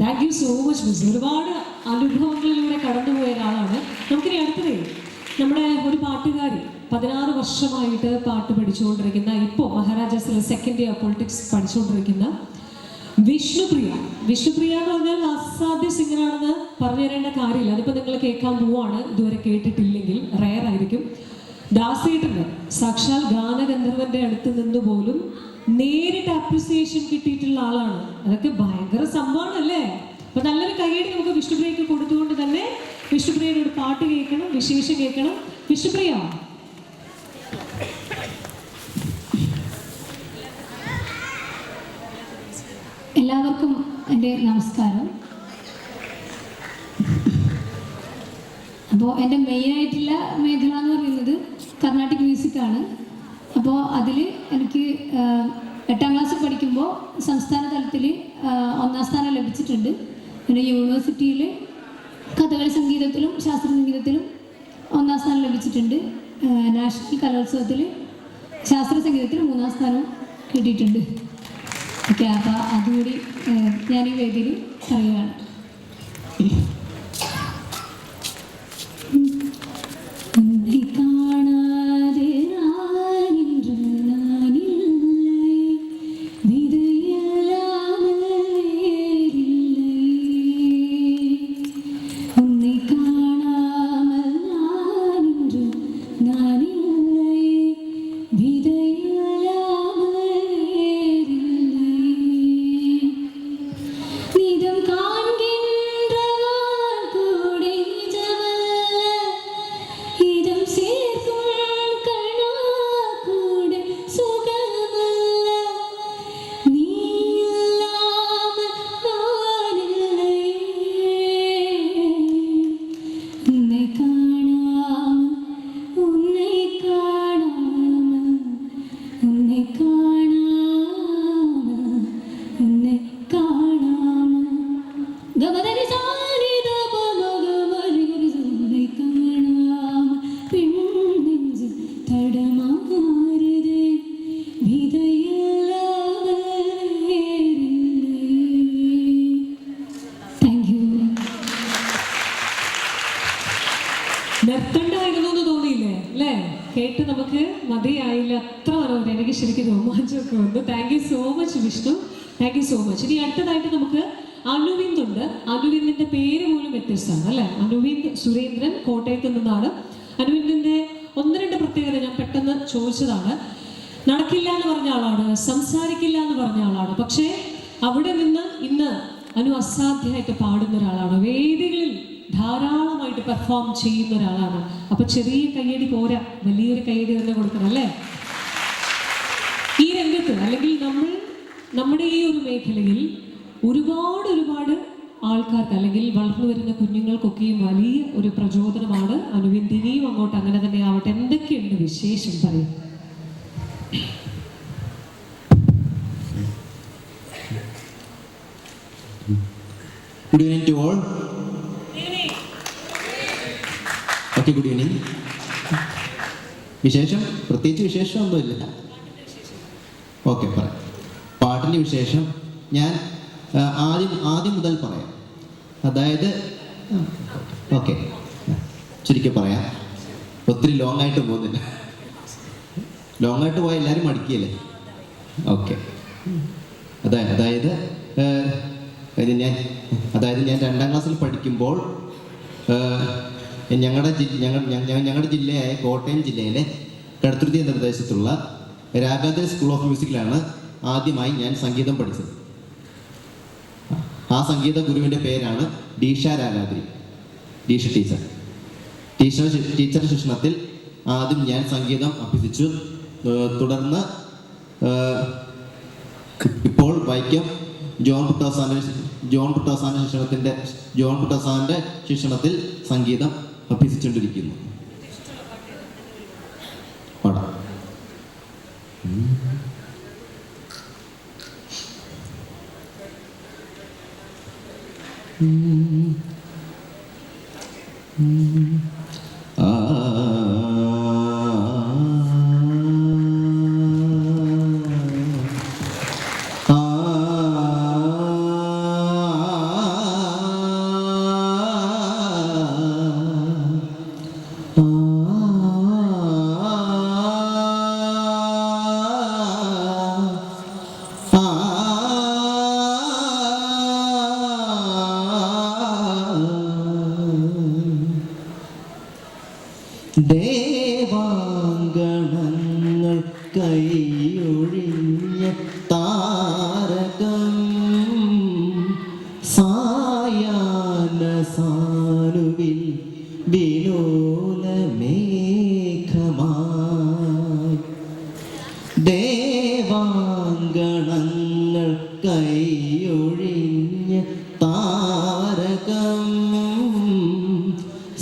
Thank you so much miss. ഒരുപാട് അനുഭവങ്ങളിലൂടെ കടന്നുപോയ ഒരാളാണ്. നമുക്കിനി അടുത്തതേ നമ്മുടെ ഒരു പാട്ടുകാരി 16 വർഷമായിട്ട് പാട്ട് പഠിച്ചുകൊണ്ടിരിക്കുന്ന, ഇപ്പോൾ മഹാരാജാസിലെ സെക്കൻഡ് ഇയർ പൊളിറ്റിക്സ് പഠിച്ചുകൊണ്ടിരിക്കുന്ന വിഷ്ണുപ്രിയ. വിഷ്ണുപ്രിയ എന്ന് പറഞ്ഞാൽ അസാധ്യ സിംഗറാണെന്ന് പറഞ്ഞു തരേണ്ട കാര്യമില്ല. അതിപ്പോൾ നിങ്ങൾ കേൾക്കാൻ പോവാണ്, ഇതുവരെ കേട്ടിട്ടില്ലെങ്കിൽ റെയർ ആയിരിക്കും. ദാസേട്ടന് സാക്ഷാൽ ഗാനഗന്ധർവന്റെ അടുത്ത് നിന്ന് പോലും നേരിട്ട് അപ്രിസിയേഷൻ കിട്ടിയിട്ടുള്ള ആളാണ്. അതൊക്കെ ഭയങ്കര സംഭവമാണല്ലേ. അപ്പൊ നല്ലൊരു കൈയ്യടി നമുക്ക് വിഷ്ണുപ്രിയക്ക് കൊടുത്തുകൊണ്ട് തന്നെ വിഷ്ണുപ്രിയയുടെ ഒരു പാട്ട് കേൾക്കണം, വിശേഷം കേൾക്കണം. വിഷ്ണുപ്രിയ, എല്ലാവർക്കും എൻ്റെ നമസ്കാരം. അപ്പോൾ എൻ്റെ മെയിനായിട്ടുള്ള മേഖല എന്ന് പറയുന്നത് കർണാട്ടിക് മ്യൂസിക്കാണ്. അപ്പോൾ അതിൽ എനിക്ക് 8ാം ക്ലാസ്സിൽ പഠിക്കുമ്പോൾ സംസ്ഥാന തലത്തിൽ 1ാം സ്ഥാനം ലഭിച്ചിട്ടുണ്ട്. പിന്നെ യൂണിവേഴ്സിറ്റിയിൽ കഥകളി സംഗീതത്തിലും ശാസ്ത്രീയ സംഗീതത്തിലും 1ാം സ്ഥാനം ലഭിച്ചിട്ടുണ്ട്. നാഷണൽ കലോത്സവത്തിൽ ശാസ്ത്രീയ സംഗീതത്തിൽ 3ാം സ്ഥാനം കിട്ടിയിട്ടുണ്ട്. ഓക്കെ, അപ്പോൾ അതുകൂടി ഞാൻ ഈ വേദിയിൽ പറയുകയാണ്. നിർത്തണ്ടായിരുന്നു എന്ന് തോന്നിയില്ലേ അല്ലേ? കേട്ട് നമുക്ക് മതിയായില്ല, അത്ര മനോഹരം. എനിക്ക് ശരിക്കും രോമാഞ്ചമൊക്കെ വന്നു. Thank you so much Vishnu, thank you so much. ഇനി അടുത്തതായിട്ട് നമുക്ക് അനുവിന്ദ് ഉണ്ട്. അനുവിന്ദിന്റെ പേര് പോലും വ്യത്യസ്തമാണ് അല്ലേ? അനുവിന്ദ് സുരേന്ദ്രൻ കോട്ടയത്ത് നിന്നാണ്. അനുവിന്ദിന്റെ 1-2 പ്രത്യേകത ഞാൻ പെട്ടെന്ന് ചോദിച്ചതാണ്. നടക്കില്ല എന്ന് പറഞ്ഞ ആളാണ്, സംസാരിക്കില്ല എന്ന് പറഞ്ഞ ആളാണ്. പക്ഷേ അവിടെ നിന്ന് ഇന്ന് അനു അസാധ്യമായിട്ട് പാടുന്ന ഒരാളാണ്. വേദികളിൽ ധാരാളമായിട്ട് പെർഫോം ചെയ്യുന്ന ഒരാളാണ്. അപ്പൊ ചെറിയ കയ്യടി പോരാ, വലിയൊരു കയ്യടി തന്നെ കൊടുക്കണം അല്ലേ? ഈ രംഗത്ത് അല്ലെങ്കിൽ നമ്മുടെ ഈ ഒരു മേഖലയിൽ ഒരുപാട് ആൾക്കാർക്ക് അല്ലെങ്കിൽ വളർന്നു വരുന്ന കുഞ്ഞുങ്ങൾക്കൊക്കെയും വലിയ ഒരു പ്രചോദനമാണ് അനുവിന്ദ്. ഇനിയും അങ്ങോട്ട് അങ്ങനെ തന്നെ ആവട്ടെ. എന്തൊക്കെയുണ്ട് വിശേഷം പറയും? Good evening to all. Okay, good evening. വിശേഷം പ്രത്യേകിച്ച് വിശേഷമൊന്നുമില്ല. ഓക്കെ, പറയാം. പാട്ടിൻ്റെ വിശേഷം ഞാൻ ആദ്യം മുതൽ പറയാം. അതായത് ഓക്കെ, ചുരുക്കി പറയാം. ഒത്തിരി ലോങ് ആയിട്ട് പോകുന്നില്ല. ലോങ് ആയിട്ട് പോയാൽ എല്ലാവരും മടിക്കുകയല്ലേ? ഓക്കെ, അതായത് ഞാൻ 2ാം ക്ലാസ്സിൽ പഠിക്കുമ്പോൾ ഞങ്ങളുടെ ജില്ലയായ കോട്ടയം ജില്ലയിലെ കടുത്തുരുത്തി എന്ന പ്രദേശത്തുള്ള രാഗാദ്രി സ്കൂൾ ഓഫ് മ്യൂസിക്കിലാണ് ആദ്യമായി ഞാൻ സംഗീതം പഠിച്ചത്. ആ സംഗീത ഗുരുവിൻ്റെ പേരാണ് ഡീഷ രാഗാദ്രി, ഡീഷ ടീച്ചർ. ടീച്ചറുടെ ശിക്ഷണത്തിൽ ആദ്യം ഞാൻ സംഗീതം അഭ്യസിച്ചു. തുടർന്ന് ഇപ്പോൾ വൈക്കം ജോൺ പുട്ടാസാന്റെ ശിക്ഷണത്തിൽ സംഗീതം അഭ്യസിച്ചുകൊണ്ടിരിക്കുന്നു. പാടാം.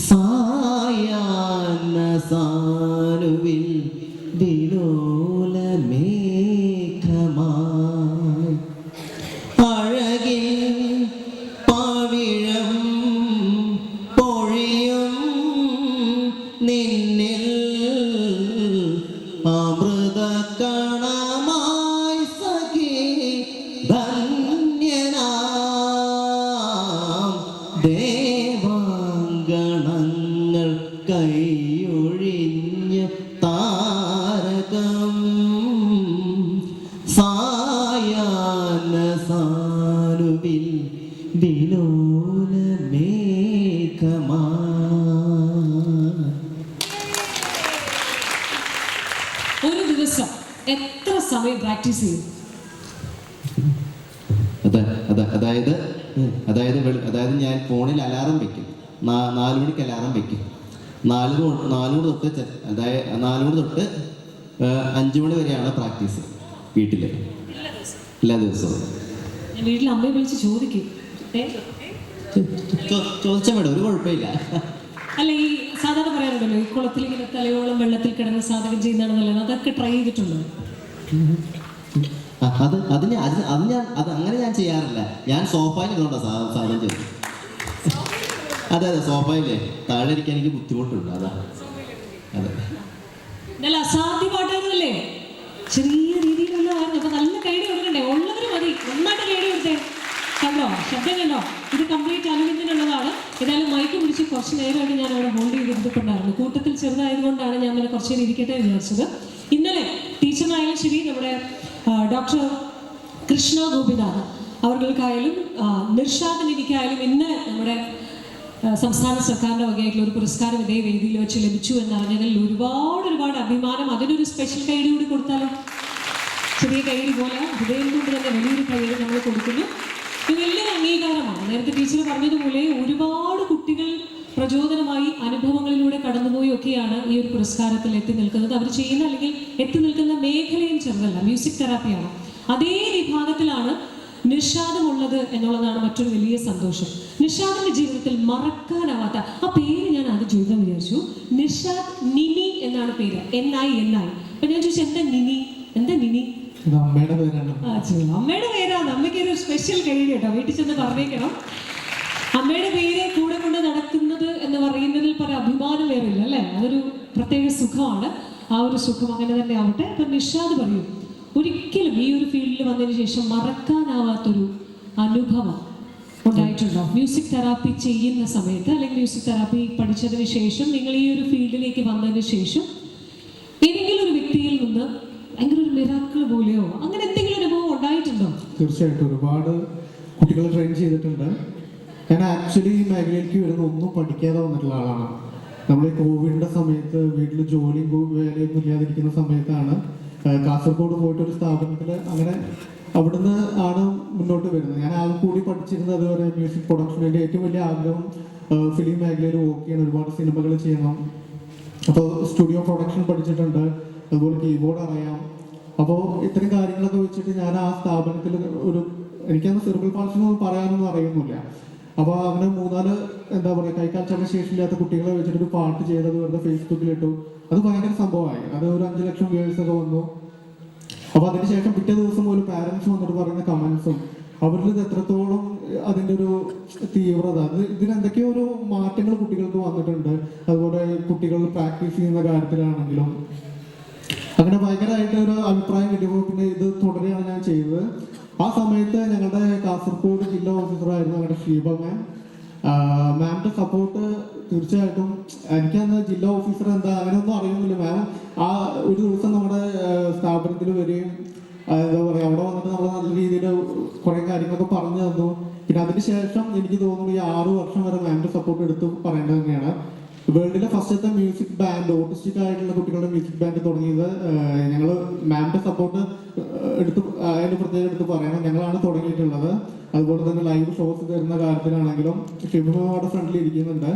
സായാഹ്ന സാനുവിൽ വിലോലമേഘമായി അഴകിൽ പവിഴം പൊഴിയും നിന്നിൽ അമൃതകണമായി സഖി ധന്യനാം ദേവാംഗണങ്ങൾ കൈയൊഴിഞ്ഞ് താരകം സായാഹ്ന സാനുവിൽ വിലോലമേഘമാ. ഒരു ദിവസം എത്ര സമയം പ്രാക്ടീസ് ചെയ്യും? അതായത് ഞാൻ ഫോണിൽ അലാറം വെക്കും. 4 മണിക്ക് അലാറം വെക്കും. 4 മണി തൊട്ട് 5 മണി വരെയാണ് പ്രാക്ടീസ് വീട്ടിൽ എല്ലാ ദിവസവും. ഞാൻ വീട്ടിൽ അമ്മയെ വിളിച്ച് ചോദിക്കും. ചോദിച്ചാൽ വേണം, ഒരു കുഴപ്പമില്ല. അല്ല, ഈ സാധാരണ പറയാറുണ്ടല്ലോ, ഈ കുളത്തിൽ ഇങ്ങനെ തലയോളം വെള്ളത്തിൽ കിടന്ന് സാധകം ചെയ്യുന്നതാണെന്നല്ലേ, അതൊക്കെ ട്രൈ ചെയ്തിട്ടുണ്ടോ? അങ്ങനെ ഞാൻ ചെയ്യാറില്ല. ഞാൻ സോഫയിൽ ഇരുന്നോണ്ടാ സാധനം ചെയ്തു. അതെ, സോഫയിലേ താഴെ ഇരിക്കാൻ എനിക്ക് ബുദ്ധിമുട്ടുണ്ട്. അതെ, നല്ല അസാധ്യമായിട്ടായിരുന്നല്ലേ, ചെറിയ രീതിയിലുള്ളതായിരുന്നു. അപ്പൊ നല്ല കൈഡി കൊടുക്കണ്ടേ? ഉള്ളവര് മതി, നന്നായിട്ട് കൈഡി കൊടുത്തേ. കണ്ടോ, ശബ്ദം കണ്ടോ? ഇത് കംപ്ലീറ്റ് അനുബന്ധനുള്ളതാണ്. ഏതായാലും മൈക്ക് പിടിച്ച് കുറച്ച് നേരമായിട്ട് ഞാൻ അവിടെ ഹോൾഡ് ചെയ്തിട്ടുണ്ടായിരുന്നു. കൂട്ടത്തിൽ ചെറുതായതുകൊണ്ടാണ് ഞാൻ അങ്ങനെ കുറച്ച് നേരം ഇരിക്കട്ടെ എന്ന് വിചാരിച്ചത്. ഇന്നലെ ടീച്ചറിനായാലും ശരി, നമ്മുടെ ഡോക്ടർ കൃഷ്ണ ഗോപിനാഥ് അവർക്കായാലും നിർഷാദ് നിധിക്കായാലും ഇന്ന് നമ്മുടെ സംസ്ഥാന സർക്കാരിൻ്റെ വകയായിട്ടുള്ള ഒരു പുരസ്കാരം ഇതേ വേദിയിൽ വെച്ച് ലഭിച്ചു എന്നറിഞ്ഞതിൽ ഒരുപാട് അഭിമാനം. അതിനൊരു സ്പെഷ്യൽ കൈഡി കൂടി കൊടുത്താലോ? ചെറിയ കൈഡി പോലെ ഹൃദയം കൊണ്ട് തന്നെ വലിയൊരു കൈഡി നമ്മൾ കൊടുക്കുന്നു. ഇത് വലിയൊരു അംഗീകാരമാണ്. നേരത്തെ ടീച്ചർ പറഞ്ഞതുപോലെ ഒരുപാട് കുട്ടികൾ പ്രചോദനമായി അനുഭവങ്ങളിലൂടെ കടന്നുപോയൊക്കെയാണ് ഈ ഒരു പുരസ്കാരത്തിൽ എത്തി നിൽക്കുന്നത്. അവർ ചെയ്യുന്ന അല്ലെങ്കിൽ എത്തി നിൽക്കുന്ന മേഖലയും ചെറുതല്ല, മ്യൂസിക് തെറാപ്പിയാണ്. അതേ വിഭാഗത്തിലാണ് നിഷാദുമുള്ളത് എന്നുള്ളതാണ് മറ്റൊരു വലിയ സന്തോഷം. നിഷാദിന്റെ ജീവിതത്തിൽ മറക്കാനാവാത്ത ആ പേര് ഞാൻ ആദ്യം ചോദിക്കാൻ വിചാരിച്ചു. നിഷാദ് നിനി എന്നാണ് പേര്, NI. അപ്പൊ ഞാൻ ചോദിച്ചു, എന്താ നിനി? അമ്മയുടെ പേരാണ്. അമ്മയുടെ പേരാണ്. അമ്മയ്ക്ക് ഒരു സ്പെഷ്യൽ കഴിവ് കേട്ടോ, വീട്ടിൽ ചെന്ന് പറഞ്ഞേക്കണം. അമ്മയുടെ പേര് കൂടെ കൊണ്ട് നടക്കുന്നത് എന്ന് പറയുന്നതിൽ പല അഭിമാനം വേറില്ല അല്ലേ? അതൊരു പ്രത്യേക സുഖമാണ്. ആ ഒരു സുഖം അങ്ങനെ തന്നെ ആവട്ടെ. അപ്പൊ നിഷാദ് പറയും, ഒരിക്കലും ഈ ഒരു ഫീൽഡിൽ വന്നതിന് ശേഷം മറക്കാനാവാത്തൊരു അനുഭവം ഉണ്ടായിട്ടുണ്ടോ? മ്യൂസിക് തെറാപ്പി ചെയ്യുന്ന സമയത്ത് അല്ലെങ്കിൽ മ്യൂസിക് തെറാപ്പി പഠിച്ചതിന് ശേഷം നിങ്ങൾ ഈ ഒരു ഫീൽഡിലേക്ക് വന്നതിന് ശേഷം ഏതെങ്കിലും ഒരു വ്യക്തിയിൽ നിന്ന് ഭയങ്കര ഒരു മിറാക്കിൾ പോലെയോ അങ്ങനെ എന്തെങ്കിലും അനുഭവം ഉണ്ടായിട്ടുണ്ടോ? തീർച്ചയായിട്ടും ഒരുപാട് കുട്ടികളെ ട്രെയിൻ ചെയ്തിട്ടുണ്ട്. ഞാൻ ആക്ച്വലി ഈ മേഖലയിലേക്ക് വരുന്ന ഒന്നും പഠിക്കാതെ വന്നിട്ടുള്ള ആളാണ്. നമ്മൾ ഈ കോവിഡിന്റെ സമയത്ത് വീട്ടിൽ ജോലിയും വേലയും ഇല്ലാതിരിക്കുന്ന സമയത്താണ് കാസർഗോഡ് പോയിട്ട് ഒരു സ്ഥാപനത്തിൽ അങ്ങനെ അവിടുന്ന് ആണ് മുന്നോട്ട് വരുന്നത്. ഞാൻ ആകെ കൂടി പഠിച്ചിരുന്നത് അതുവരെ മ്യൂസിക് പ്രൊഡക്ഷൻ. എൻ്റെ ഏറ്റവും വലിയ ആഗ്രഹം ഫിലിം മേഖലയിൽ വർക്ക് ചെയ്യണം, ഒരുപാട് സിനിമകൾ ചെയ്യണം. അപ്പോൾ സ്റ്റുഡിയോ പ്രൊഡക്ഷൻ പഠിച്ചിട്ടുണ്ട്, അതുപോലെ കീബോർഡ് അറിയാം. അപ്പോൾ ഇത്തരം കാര്യങ്ങളൊക്കെ വെച്ചിട്ട് ഞാൻ ആ സ്ഥാപനത്തിൽ എനിക്കന്ന് സെറിബ്രൽ പാൾസി ഒന്നും പറയാനൊന്നും അറിയുന്നില്ല. അപ്പോൾ അങ്ങനെ 3-4 എന്താ പറയുക കൈക്കാൽ ചലനശേഷിയില്ലാത്ത കുട്ടികളെ വെച്ചിട്ട് ഒരു പാട്ട് ചെയ്തത് വെറുതെ ഫേസ്ബുക്കിലിട്ടു. അത് ഭയങ്കര സംഭവമായി. അത് ഒരു 5 ലക്ഷം വ്യൂവേഴ്സ് ഒക്കെ വന്നു. അപ്പോൾ അതിനുശേഷം പിറ്റേ ദിവസം ഒരു പാരൻസ് വന്നിട്ട് പറയുന്ന കമൻസും അവരിൽ ഇത് എത്രത്തോളം അതിൻ്റെ ഒരു തീവ്രത, ഇതിനെന്തൊക്കെയോ ഒരു മാറ്റങ്ങൾ കുട്ടികൾക്ക് വന്നിട്ടുണ്ട്. അതുപോലെ കുട്ടികൾ പ്രാക്ടീസ് ചെയ്യുന്ന കാര്യത്തിലാണെങ്കിലും അങ്ങനെ ഭയങ്കരമായിട്ട് ഒരു അഭിപ്രായം കിട്ടിയപ്പോൾ പിന്നെ ഇത് തുടരുകയാണ് ഞാൻ ചെയ്തത്. ആ സമയത്ത് ഞങ്ങളുടെ കാസർഗോഡ് ജില്ലാ ഓഫീസറായിരുന്നു ഞങ്ങളുടെ ഷീബ മാമിന്റെ സപ്പോർട്ട് തീർച്ചയായിട്ടും. എനിക്കന്ന് ജില്ലാ ഓഫീസർ എന്താ അങ്ങനെയൊന്നും അറിയുന്നില്ല. മാം ആ ഒരു ദിവസം നമ്മുടെ സ്ഥാപനത്തിൽ വരികയും എന്താ പറയുക അവിടെ വന്നിട്ട് നമ്മൾ നല്ല രീതിയിൽ കുറേ കാര്യങ്ങളൊക്കെ പറഞ്ഞു തന്നു. പിന്നെ അതിനുശേഷം എനിക്ക് തോന്നുന്നു ഈ 6 വർഷം വരെ മാമിന്റെ സപ്പോർട്ട് എടുത്ത് പറയേണ്ടത് തന്നെയാണ്. വേൾഡിലെ ഫസ്റ്റത്തെ മ്യൂസിക് ബാൻഡ്, ഓട്ടിസ്റ്റിക് ആയിട്ടുള്ള കുട്ടികളുടെ മ്യൂസിക് ബാൻഡ് തുടങ്ങിയത് ഞങ്ങൾ മാമിന്റെ സപ്പോർട്ട് അതിന് പ്രത്യേകം എടുത്ത് പറയണം. ഞങ്ങളാണ് തുടങ്ങിയിട്ടുള്ളത്. അതുപോലെ തന്നെ ലൈവ് ഷോസ് തരുന്ന കാര്യത്തിലാണെങ്കിലും ഷിബിമയുടെ ഫ്രണ്ടിൽ ഇരിക്കുന്നുണ്ട്.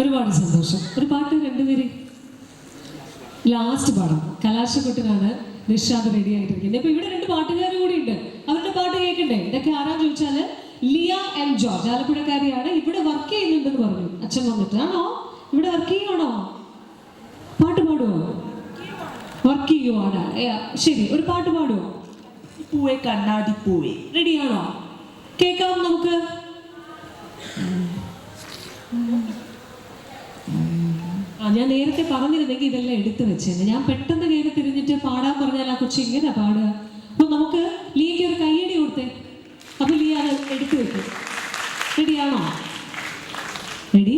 ഒരുപാട് സന്തോഷം. ഒരു പാട്ട് രണ്ടുപേര് ലാസ്റ്റ് പാടാം. കലാശക്കൊട്ടിനാണ് നിഷാദ് റെഡി ആയിട്ടിരിക്കുന്നത്. ഇപ്പൊ ഇവിടെ 2 പാട്ടുകാർ കൂടി ഉണ്ട്, അവരുടെ പാട്ട് കേൾക്കണ്ടേ? ഇതൊക്കെ ആരാന്ന് ചോദിച്ചാല് ലിയ എം ജോർജ്, ആലപ്പുഴക്കാരിയാണ്. ഇവിടെ വർക്ക് ചെയ്യുന്നുണ്ടെന്ന് പറഞ്ഞു അച്ഛൻ വന്നിട്ട്. ആണോ? ഇവിടെ വർക്ക് ചെയ്യുവാണോ? പാട്ട് പാടുവോ? വർക്ക് ചെയ്യുവാണ്. ശരി, ഒരു പാട്ട് പാടുവോ? പൂവേ കണ്ണാടി പൂവേ. റെഡിയാണോ? കേൾക്കാം നമുക്ക്. ഞാൻ നേരത്തെ പറഞ്ഞിരുന്നെങ്കിൽ ഇതെല്ലാം എടുത്തു വെച്ചേനെ. ഞാൻ പെട്ടെന്ന് കയറി തിരിഞ്ഞിട്ട് പാടാൻ പറഞ്ഞാൽ ആ കൊച്ചു ഇങ്ങനെ പാടുക. അപ്പൊ നമുക്ക് ലിയക്ക് ഒരു കയ്യടി കൊടുത്തേ. അപ്പൊ ലിയ അത് എടുത്തു വെക്കും. റെഡിയാണോ? റെഡി?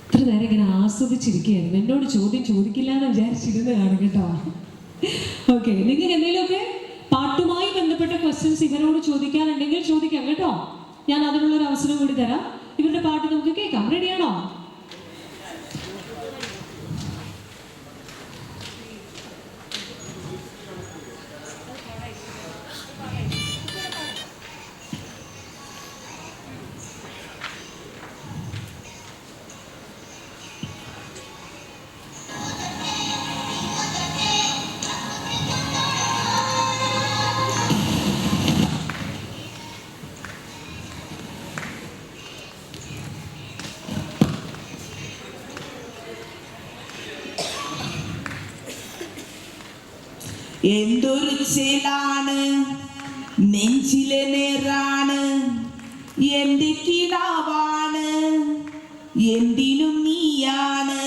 ഇത്ര നേരം ഇങ്ങനെ ആസ്വദിച്ചിരിക്കുകയായിരുന്നു. എന്നോട് ചോദ്യം ചോദിക്കില്ല എന്ന് വിചാരിച്ചിരുന്നതാണ് കേട്ടോ. ഓക്കെ, നിങ്ങൾക്ക് എന്തെങ്കിലുമൊക്കെ പാട്ടുമായി ബന്ധപ്പെട്ട ക്വസ്റ്റ്യൻസ് ഇവരോട് ചോദിക്കാനുണ്ടെങ്കിൽ ചോദിക്കാം കേട്ടോ. ഞാൻ അതിനുള്ളൊരു അവസരം കൂടി തരാം. ഇവരുടെ പാട്ട് നമുക്ക് കേൾക്കാം. റെഡിയാണോ? എന്തൊരു ചേലാണ് നെഞ്ചിലെ നേരാണ്, എന്റെ കിടാവാണ്, എന്തിനും നീയാണ്.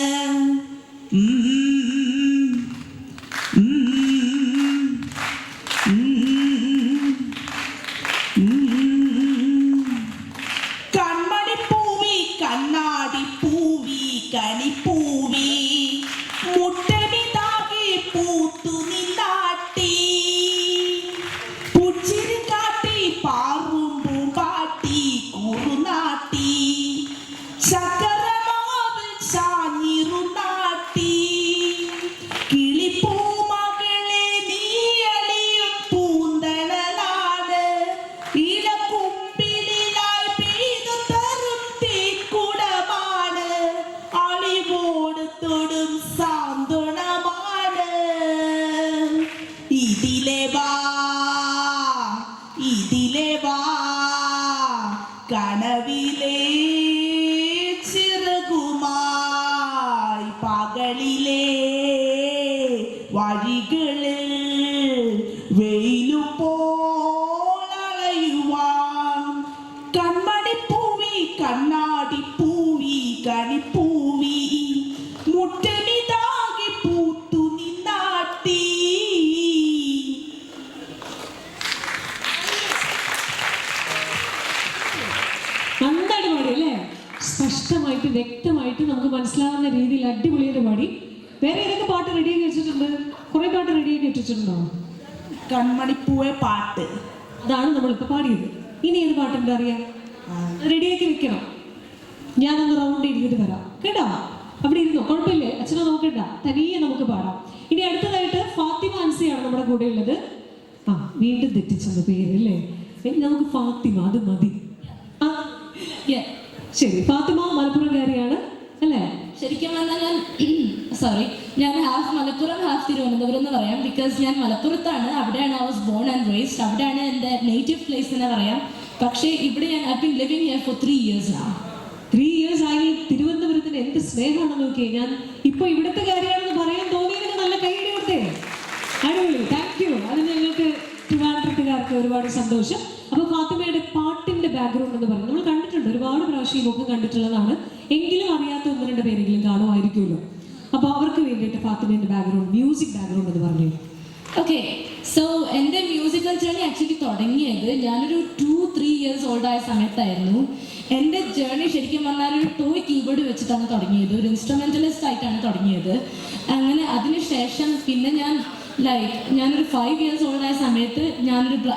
കൺമണിപ്പൂവി കണ്ണാടി പൂവി കണിപ്പൂവി മുട്ടനി താകി പൂത്തു നിന്നാട്ടി, പുച്ചിരി കാട്ടി പാറുമ്പൂ കാട്ടി കുറുനാട്ടി, ചക്കരമാവിൽ ചാഞ്ഞിറുനാട്ടി, കിളിപ്പൂമകളെ നീയളിയും പൂന്തണലാണ്, ഇലക്കുമ്പിളിലായി പെയ്തു തരും തീക്കുടമാണ്, അളിവോട് തൊടും സാന്ത്വനമാണ്. ഇതിലെ വാ ഇതിലെ വാ കനവിലെ ചിറകുമായി പകലിലെ വഴികളിൽ വെയിലുപോൽ അലയുവാൻ, കൺമണിപ്പൂവി കണ്ണാടിപ്പൂവി കണിപ്പൂവി മുട്ടനിതാകി പൂത്തു നിന്നാട്ടി. നന്നായിട്ട് പാടി അല്ലേ? സ്പഷ്ടമായിട്ട് വ്യക്തമായിട്ട് നമുക്ക് മനസ്സിലാവുന്ന രീതിയിൽ അടിപൊളിയായിട്ട് പാടി. വേറെ ഏതൊക്കെ പാട്ട് റെഡിയാക്കി വെച്ചിട്ടുണ്ട്? കുറെ പാട്ട് റെഡിയാക്കി വെച്ചിട്ടുണ്ടോ? കൺമണിപ്പൂവെ പാട്ട് അതാണ് നമ്മളിപ്പോൾ പാടിയത്. ഇനി ഏത് പാട്ടുണ്ട് അറിയാം? റെഡിയാക്കി വെക്കണം. ഞാനൊന്ന് റൗണ്ട് ഇരുന്നിട്ട് വരാം കേട്ടോ. അവിടെ ഇരുന്നോ, കുഴപ്പമില്ലേ? അച്ഛനെ നോക്കണ്ട, തനിയെ നമുക്ക് പാടാം. ഇനി അടുത്തതായിട്ട് ഫാത്തിമ അൻസിയാണ് നമ്മുടെ കൂടെ ഉള്ളത്. ആ, വീണ്ടും തെറ്റിച്ചെന്ന പേര് അല്ലേ? നമുക്ക് ഫാത്തിമ, അത് മതി. ആ, ശരി. ഫാത്തിമ മലപ്പുറംകാരിയാണ് അല്ലേ? ശരിക്കും പറഞ്ഞാൽ ഞാൻ ഹാഫ് മലപ്പുറം ഹാഫ് തിരുവനന്തപുരം എന്ന് പറയാം. ബിക്കോസ് ഞാൻ മലപ്പുറത്താണ്, അവിടെയാണ് I was born and raised, അവിടെയാണ് എൻ്റെ നേറ്റീവ് പ്ലേസ് എന്ന് പറയാം. പക്ഷേ ഇവിടെ ഞാൻ I been living here for 3 years now. 3 years ആയി. തിരുവനന്തപുരത്തിന് എന്ത് സ്നേഹമാണെന്ന് നോക്കിയേ. ഞാൻ ഇപ്പൊ ഇവിടുത്തെ കാര്യമാണെന്ന് പറയാൻ തോന്നിയതിന് നല്ല കൈയ്യടി കൊടുത്തേ. അടിപൊളി, താങ്ക് യു. അത് ഞങ്ങൾക്ക് ട്രിവാൻഡ്രത്തുകാർക്ക് ഒരുപാട് സന്തോഷം. അപ്പോൾ ഫാത്തിമയുടെ പാട്ടിന്റെ ബാക്ക്ഗ്രൗണ്ട് എന്ന് പറയുന്നത് നമ്മൾ കണ്ടിട്ടുണ്ട്, ഒരുപാട് പ്രാവശ്യം ഈ ബുക്ക് കണ്ടിട്ടുള്ളതാണ്. എങ്കിലും അറിയാത്ത 1-2 പേരെങ്കിലും കാണുമായിരിക്കുമല്ലോ. അപ്പോൾ അവർക്ക് വേണ്ടിയിട്ട് ഫാത്തിമയുടെ ബാക്ക്ഗ്രൗണ്ട്, മ്യൂസിക് ബാക്ക്ഗ്രൗണ്ട് എന്ന് പറഞ്ഞു. ഓക്കെ, സോ എൻ്റെ മ്യൂസിക്കൽ ജേർണി ആക്ച്വലി തുടങ്ങിയത് ഞാനൊരു 2-3 years ഓൾഡ് ആയ സമയത്തായിരുന്നു. എൻ്റെ ജേർണി ശരിക്കും പറഞ്ഞാൽ ഒരു ടോയ് കീബോർഡ് വെച്ചിട്ടാണ് തുടങ്ങിയത്, ഒരു ഇൻസ്ട്രുമെൻ്റലിസ്റ്റ് ആയിട്ടാണ് തുടങ്ങിയത്. അങ്ങനെ അതിനുശേഷം പിന്നെ ഞാനൊരു 5 years ഓൾഡ് ആയ സമയത്ത്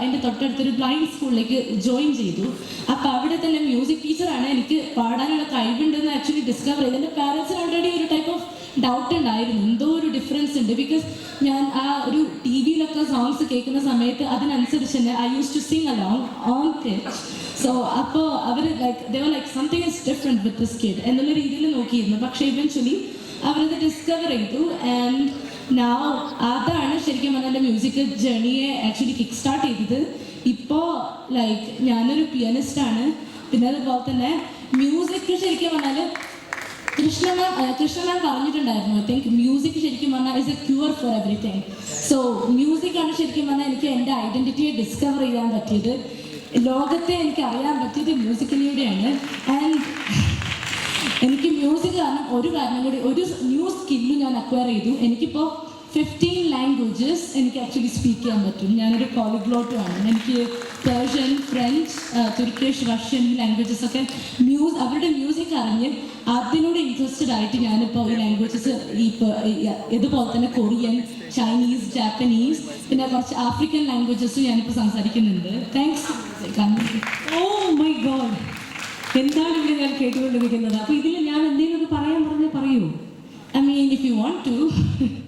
എൻ്റെ തൊട്ടടുത്തൊരു ബ്ലൈൻഡ് സ്കൂളിലേക്ക് ജോയിൻ ചെയ്തു. അപ്പോൾ അവിടെ തന്നെ മ്യൂസിക് ടീച്ചറാണ് എനിക്ക് പാടാനുള്ള കഴിവുണ്ടെന്ന് ആക്ച്വലി ഡിസ്കവർ ചെയ്ത്. എൻ്റെ പാരൻസിന് ഓൾറെഡി ഒരു ടൈപ്പ് ഓഫ് ഡൗട്ട് ഉണ്ടായിരുന്നു, എന്തോ ഒരു ഡിഫറൻസ് ഉണ്ട്. ബിക്കോസ് ഞാൻ ആ ഒരു ടി വിയിലൊക്കെ സോങ്സ് കേൾക്കുന്ന സമയത്ത് അതിനനുസരിച്ച് തന്നെ I use to sing along on pitch. So അപ്പോൾ അവർ something is different with this kid എന്നുള്ള രീതിയിൽ നോക്കിയിരുന്നു. പക്ഷേ ഇവൻച്വലി അവരത് ഡിസ്കവർ ചെയ്തു. ആൻഡ് അതാണ് ശരിക്കും പറഞ്ഞാൽ മ്യൂസിക് ജേണിയെ ആക്ച്വലി കിക്ക് സ്റ്റാർട്ട് ചെയ്തത്. ഇപ്പോൾ ലൈക്ക് ഞാനൊരു പിയാനിസ്റ്റാണ്. പിന്നെ അതുപോലെ തന്നെ മ്യൂസിക് ശരിക്കും പറഞ്ഞാൽ കൃഷ്ണൻ പറഞ്ഞിട്ടുണ്ടായിരുന്നു. ഐ തിങ്ക് മ്യൂസിക് ശരിക്കും പറഞ്ഞാൽ is a cure for everything. So മ്യൂസിക്കാണ് ശരിക്കും പറഞ്ഞാൽ എനിക്ക് എൻ്റെ ഐഡൻറ്റിറ്റിയെ ഡിസ്കവർ ചെയ്യാൻ പറ്റിയത്. ലോകത്തെ എനിക്ക് അറിയാൻ പറ്റിയത് മ്യൂസിക്കിലൂടെയാണ്. ആൻഡ് എനിക്ക് മ്യൂസിക് കാരണം ഒരു കാരണം കൂടി, ഒരു ന്യൂ സ്കില്ല് ഞാൻ അക്വയർ ചെയ്തു. എനിക്കിപ്പോൾ 15 ലാംഗ്വേജസ് എനിക്ക് ആക്ച്വലി സ്പീക്ക് ചെയ്യാൻ പറ്റും. ഞാനൊരു പോളിഗ്ലോട്ടുമാണ്. എനിക്ക് പേർഷ്യൻ, ഫ്രഞ്ച്, തുർക്കിഷ്, റഷ്യൻ ഈ ലാംഗ്വേജസ് ഒക്കെ അവരുടെ മ്യൂസിക് അറിഞ്ഞ് അതിനോട് ഇൻട്രസ്റ്റഡ് ആയിട്ട് ഞാനിപ്പോൾ ഈ ലാംഗ്വേജസ് ഇതുപോലെ തന്നെ കൊറിയൻ, ചൈനീസ്, ജാപ്പനീസ്, പിന്നെ കുറച്ച് ആഫ്രിക്കൻ ലാംഗ്വേജസും ഞാനിപ്പോൾ സംസാരിക്കുന്നുണ്ട്. താങ്ക്സ്. ഓ മൈ ഗോഡ്, എന്താണ് ഇവിടെ ഞാൻ കേട്ടുകൊണ്ടിരിക്കുന്നത്. അപ്പോൾ ഇതിൽ ഞാൻ എന്തെങ്കിലും പറയാൻ പറയൂ. I mean, if you want to.